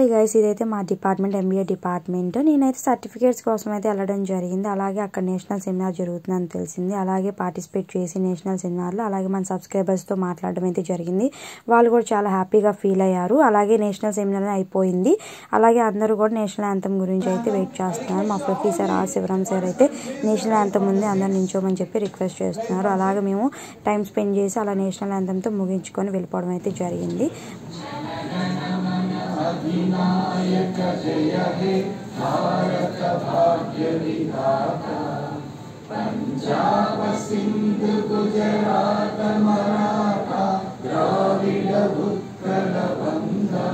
Hi guys, ఇదైతే మా department MBA department. నేనైతే సర్టిఫికేట్స్ కోసం అయితే వెళ్ళడం జరిగింది. అలాగే అక్కడ నేషనల్ సెమినార్ జరుగుతుందని తెలిసింది. అలాగే పార్టిసిపేట్ చేసి నేషనల్ సెమినార్లో అలాగే మన సబ్స్క్రైబర్స్తో మాట్లాడడం అయితే జరిగింది. వాళ్ళు కూడా చాలా హ్యాపీగా ఫీల్ అయ్యారు. అలాగే నేషనల్ సెమినార్ అయిపోయింది. అలాగే అందరూ కూడా నేషనల్ యాంథమ్ గురించి అయితే వెయిట్ చేస్తున్నారు. మా ప్రొఫెసర్ ఆర్ శివరామ్ సార్ అయితే నేషనల్ యాంథమ్ ఉంది అందరు నించోమని చెప్పి రిక్వెస్ట్ చేస్తున్నారు. అలాగే మేము టైం స్పెండ్ చేసి అలా నేషనల్ యాంథమ్తో ముగించుకొని వెళ్ళిపోవడం అయితే జరిగింది. अधिनायक जय हे भारत भाग्य विधाता पंजाब सिंध गुजरात मराठा द्राविड उत्कल बंगा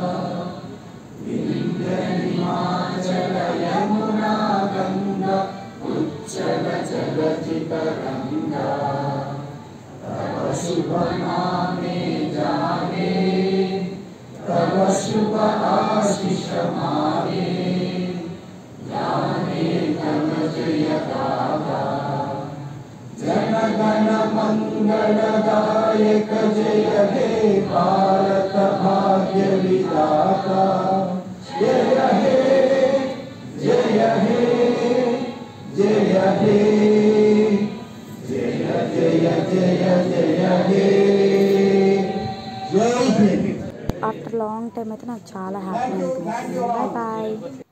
विंध्य हिमाचल यमुना गंगा उच्चल जलधि तरंगा तव शुभ नामे जागे तव शुभ आशीष मागे जाने तव जय गाथा जन गण मंगलदायक जय हे भारत भाग्य विधाता जय हे जय हे जय हे जय जय जय जय हे जय हे. ఆఫ్టర్ లాంగ్ టైం అయితే నాకు చాలా హ్యాపీ అనిపించింది. Bye bye.